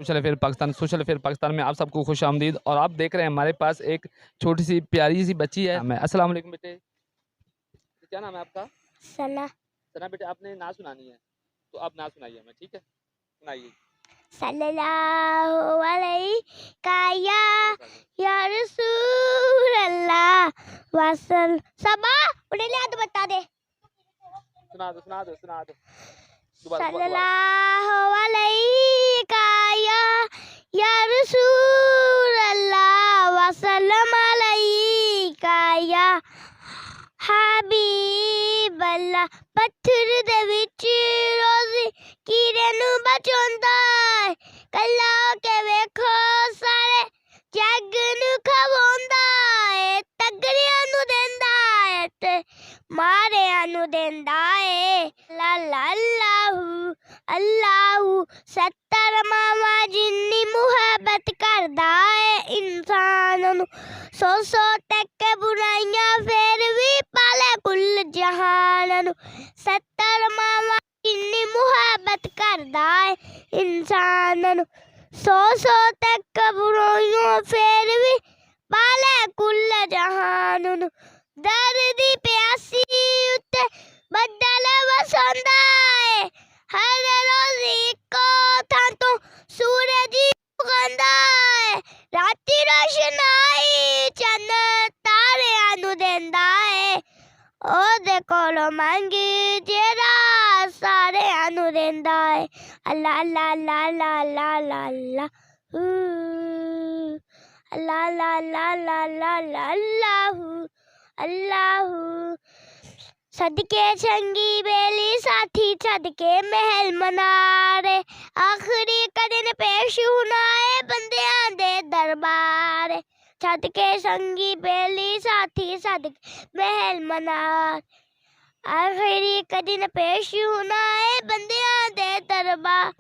Social affair Pakistan में आप सबको खुश आमदीद। और आप देख रहे हैं हमारे पास एक छोटी सी प्यारी सी बच्ची है। मैं अस्सलाम वालेकुम बेटे, क्या नाम है आपका? सना। सना बेटे, आपने नात सुनानी है तो आप नात सुनाइए हमें, ठीक है? सुनाइए। सल्लल्लाहु अलैहि या रसूल अल्लाह वसल सबा उन्हें याद बता दे। सुना दो सुना दो सुना दो। सल्लल्लाहु अलैहि या रसूल अल्लाह वसल्लम अलैहि या हबीब अल्लाह। पत्थर दे विच रोज़ी कीड़े नूं बचाउंदा है, कल्ला के वेखो सारे जग नूं खवाउंदा है, तगड़ियां नूं देंदा है ते मारियां नूं देंदा है। ला ला अल्लाहू अल्लाहू 70 मावा जिन्नी मुहब्बत करदा है इंसान नूं, सौ तक बुराइयां फिर भी पाले कुल जहान नूं। 70 मावा जिन्नी मुहब्बत करदा है इंसान नूं, सौ तक बुराइयां फिर भी पाले कुल जहान नूं। दर्द प्यासी उत्ते बदल वसंदा है, हर रोज इको थां तो सूरज उगंदा है, राती रोशनाई चन्न तारियां नूं देंदा है, ओदे कोलों मंगी जेड़ा सारियां नूं देंदा है। अल्लाह अल्लाह अल्लाह अल्लाह अल्लाह अल्लाह अल्लाह अल्लाह अल्लाह अल्लाह अल्लाह अल्लाह अल्लाह। सदके चंगी बेली साथी सदके महल मनारे, आखिरी कदन पेश होना है बंदियां दे दरबार। सदके संगी बेली साथी सदके महल मनार, आखिरी कदन पेश होना है बंदियां दे दरबार।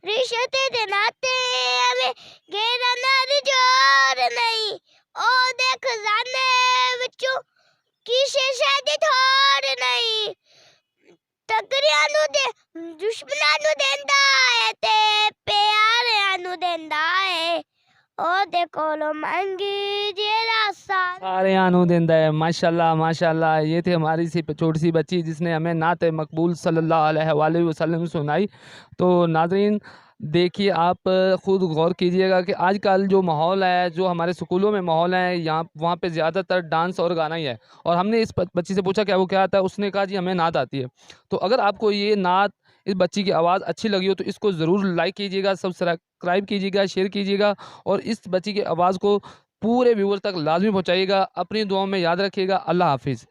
रिश्ते दे नाते हमें गेरा नार जोर नहीं, ओ देख जाने विचों किसे शादी थोड़ नहीं, तगड़ियां नूं दे दुश्मनां नूं देंदा है ते प्यारियां नूं देंदा है, ओदे कोलों मंगी जेड़ा सारियां नूं देंदा है। माशाल्लाह माशाल्लाह, ये थी हमारी सी छोटी सी बच्ची जिसने हमें नात मकबूल सल्लल्लाहु अलैहि वसल्लम सुनाई। तो नाज़रीन देखिए, आप ख़ुद गौर कीजिएगा कि आजकल जो माहौल है, जो हमारे स्कूलों में माहौल है, यहाँ वहाँ पे ज़्यादातर डांस और गाना ही है। और हमने इस बच्ची से पूछा क्या वो क्या आता है, उसने कहा जी हमें नात आती है। तो अगर आपको ये नात, इस बच्ची की आवाज़ अच्छी लगी हो तो इसको ज़रूर लाइक कीजिएगा, सब्सक्राइब कीजिएगा, शेयर कीजिएगा और इस बच्ची की आवाज़ को पूरे व्यूअर तक लाजमी पहुँचाइएगा। अपनी दुआओं में याद रखिएगा। अल्लाह हाफिज़।